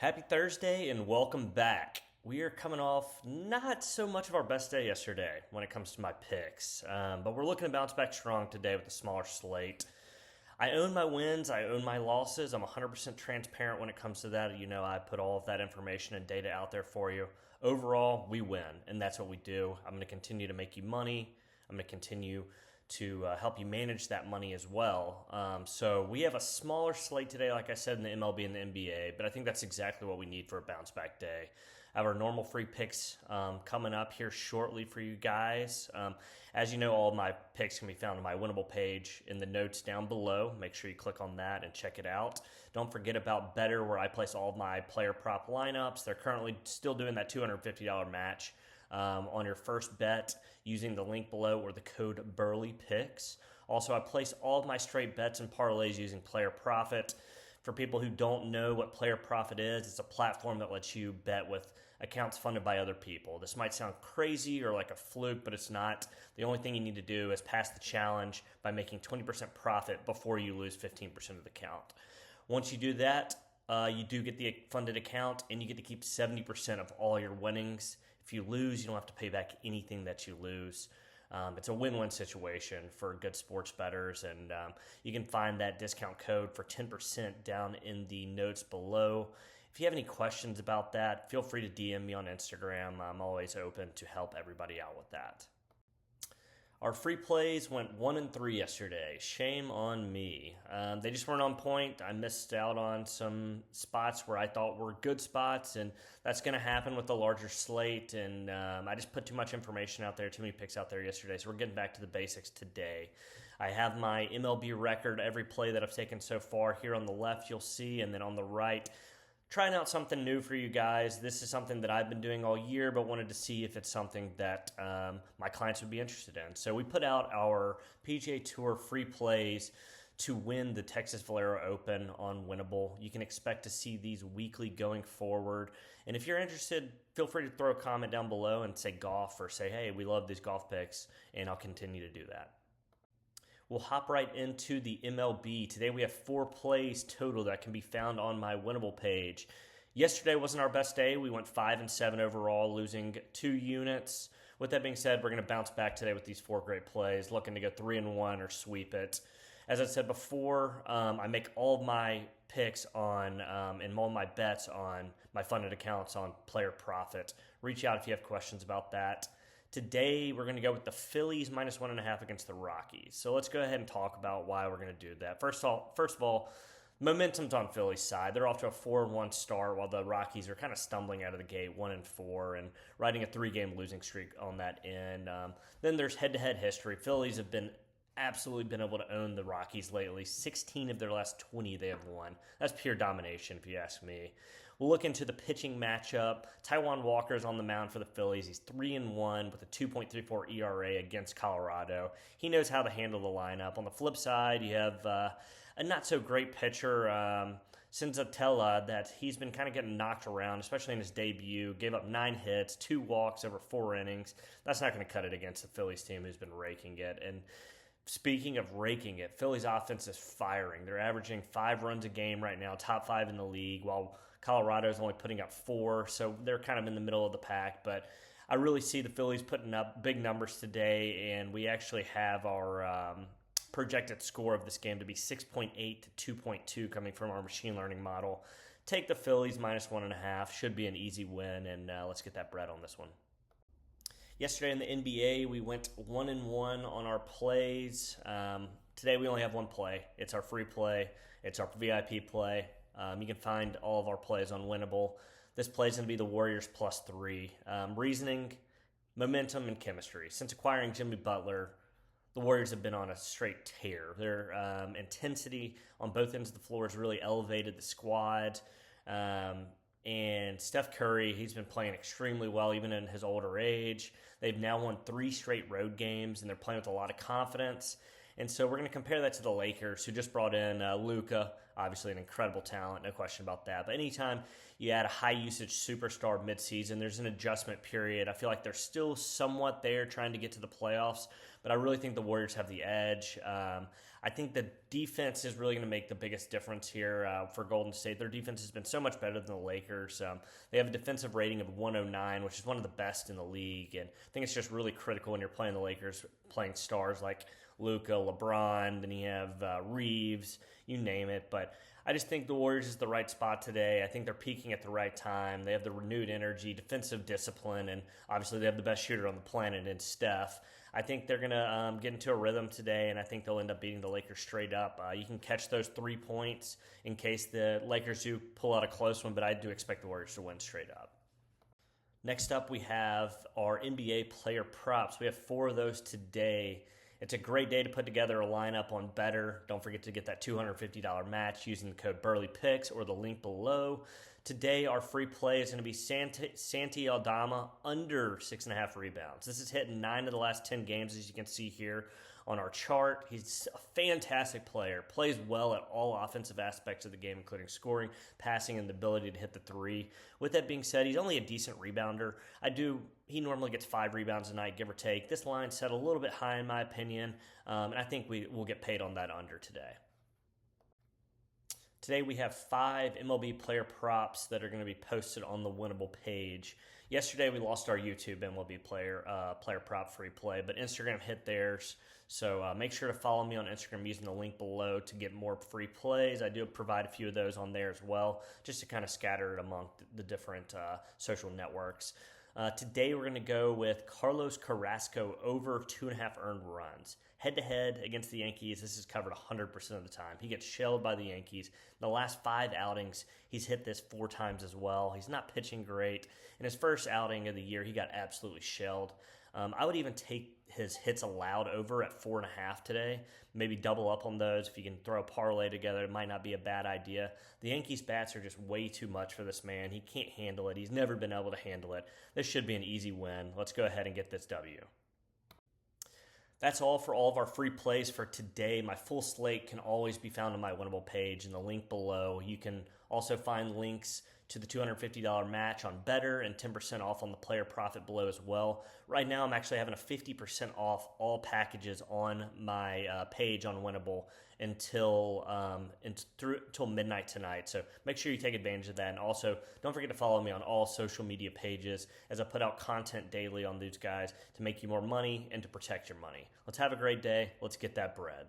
Happy Thursday and welcome back. We are coming off not so much of our best day yesterday when it comes to my picks, but we're looking to bounce back strong today with a smaller slate. I own my wins, I own my losses. I'm 100% transparent when it comes to that. You know, I put all of that information and data out there for you. Overall, we win, and that's what we do. I'm going to continue to make you money. I'm going to continue to help you manage that money as well. So we have a smaller slate today, like I said, in the MLB and the NBA, but I think that's exactly what we need for a bounce back day. I have our normal free picks coming up here shortly for you guys. As you know, all of my picks can be found on my winnable page in the notes down below. Make sure you click on that and check it out. Don't forget about Better, where I place all of my player prop lineups. They're currently still doing that $250 match on your first bet using the link below or the code Burlypicks. Also, I place all of my straight bets and parlays using Player Profit. For people who don't know what Player Profit is, it's a platform that lets you bet with accounts funded by other people. This might sound crazy or like a fluke, but it's not. The only thing you need to do is pass the challenge by making 20% profit before you lose 15% of the account. Once you do that, you do get the funded account, and you get to keep 70% of all your winnings. If you lose, you don't have to pay back anything that you lose. It's a win-win situation for good sports bettors, and you can find that discount code for 10% down in the notes below. If you have any questions about that, feel free to DM me on Instagram. I'm always open to help everybody out with that. Our free plays went 1-3 yesterday. Shame on me. They just weren't on point. I missed out on some spots where I thought were good spots, and that's going to happen with the larger slate. And I just put too much information out there, too many picks out there yesterday. So we're getting back to the basics today. I have my MLB record, every play that I've taken so far. Here on the left, you'll see, and then on the right, trying out something new for you guys. This is something that I've been doing all year, but wanted to see if it's something that my clients would be interested in. So we put out our PGA Tour free plays to win the Texas Valero Open on Winnable. You can expect to see these weekly going forward. And if you're interested, feel free to throw a comment down below and say golf, or say, hey, we love these golf picks, and I'll continue to do that. We'll hop right into the MLB. Today we have 4 plays total that can be found on my winnable page. Yesterday wasn't our best day. We went 5-7 overall, losing 2 units. With that being said, we're going to bounce back today with these 4 great plays, looking to go 3-1 or sweep it. As I said before, I make all of my picks on and all my bets on my funded accounts on Player Profit. Reach out if you have questions about that. Today, we're going to go with the Phillies minus 1.5 against the Rockies. So let's go ahead and talk about why we're going to do that. First of all, momentum's on Philly's side. They're off to a 4-1 start, while the Rockies are kind of stumbling out of the gate, 1-4, and riding a 3-game losing streak on that end. Then there's head-to-head history. Phillies have absolutely been able to own the Rockies lately. 16 of their last 20 they have won. That's pure domination, if you ask me. We'll look into the pitching matchup. Taijuan Walker's on the mound for the Phillies. He's 3-1 with a 2.34 ERA against Colorado. He knows how to handle the lineup. On the flip side, you have a not-so-great pitcher, Senzatella, that he's been kind of getting knocked around, especially in his debut. Gave up 9 hits, 2 walks over 4 innings. That's not going to cut it against the Phillies team, who's been raking it. And speaking of raking it, Philly's offense is firing. They're averaging 5 runs a game right now, top 5 in the league, while Colorado's only putting up 4, so they're kind of in the middle of the pack. But I really see the Phillies putting up big numbers today, and we actually have our projected score of this game to be 6.8 to 2.2 coming from our machine learning model. Take the Phillies minus 1.5. Should be an easy win, and let's get that bread on this one. Yesterday in the NBA, we went 1-1 on our plays. Today we only have one play. It's our free play. It's our VIP play. You can find all of our plays on Winnable. This play is going to be the Warriors +3. Reasoning, momentum, and chemistry. Since acquiring Jimmy Butler, the Warriors have been on a straight tear. Their intensity on both ends of the floor has really elevated the squad. And Steph Curry, he's been playing extremely well, even in his older age. They've now won 3 straight road games, and they're playing with a lot of confidence. And so we're going to compare that to the Lakers, who just brought in Luka. obviously an incredible talent, no question about that. But anytime you add a high usage superstar midseason, there's an adjustment period. I feel like they're still somewhat there trying to get to the playoffs, but I really think the Warriors have the edge. I think the defense is really going to make the biggest difference here for Golden State. Their defense has been so much better than the Lakers. They have a defensive rating of 109, which is one of the best in the league. And I think it's just really critical when you're playing the Lakers, playing stars like Luka, LeBron, then you have Reeves, you name it. But I just think the Warriors is the right spot today. I think they're peaking at the right time. They have the renewed energy, defensive discipline, and obviously they have the best shooter on the planet in Steph. I think they're going to get into a rhythm today, and I think they'll end up beating the Lakers straight up. You can catch those 3 points in case the Lakers do pull out a close one, but I do expect the Warriors to win straight up. Next up, we have our NBA player props. We have 4 of those today. It's a great day to put together a lineup on Better. Don't forget to get that $250 match using the code Burlypicks or the link below. Today, our free play is going to be Santi Aldama under 6.5 rebounds. This is hitting 9 of the last 10 games, as you can see here on our chart. He's a fantastic player, plays well at all offensive aspects of the game, including scoring, passing, and the ability to hit the three. With that being said, he's only a decent rebounder. He normally gets 5 rebounds a night, give or take. This line's set a little bit high in my opinion, and I think we'll get paid on that under today. Today we have 5 MLB player props that are going to be posted on the Winnable page. Yesterday we lost our YouTube MLB player prop free play, but Instagram hit theirs. So make sure to follow me on Instagram using the link below to get more free plays. I do provide a few of those on there as well, just to kind of scatter it among the different social networks. Today we're going to go with Carlos Carrasco over 2.5 earned runs. Head-to-head against the Yankees, this is covered 100% of the time. He gets shelled by the Yankees. In the last 5 outings, he's hit this 4 times as well. He's not pitching great. In his first outing of the year, he got absolutely shelled. I would even take his hits allowed over at 4.5 today. Maybe double up on those. If you can throw a parlay together, it might not be a bad idea. The Yankees' bats are just way too much for this man. He can't handle it. He's never been able to handle it. This should be an easy win. Let's go ahead and get this W. That's all for all of our free plays for today. My full slate can always be found on my Winnable page in the link below. You can also find links to the $250 match on Better and 10% off on the player profit below as well. Right now, I'm actually having a 50% off all packages on my page on Winnable until midnight tonight. So make sure you take advantage of that. And also, don't forget to follow me on all social media pages as I put out content daily on these guys to make you more money and to protect your money. Let's have a great day. Let's get that bread.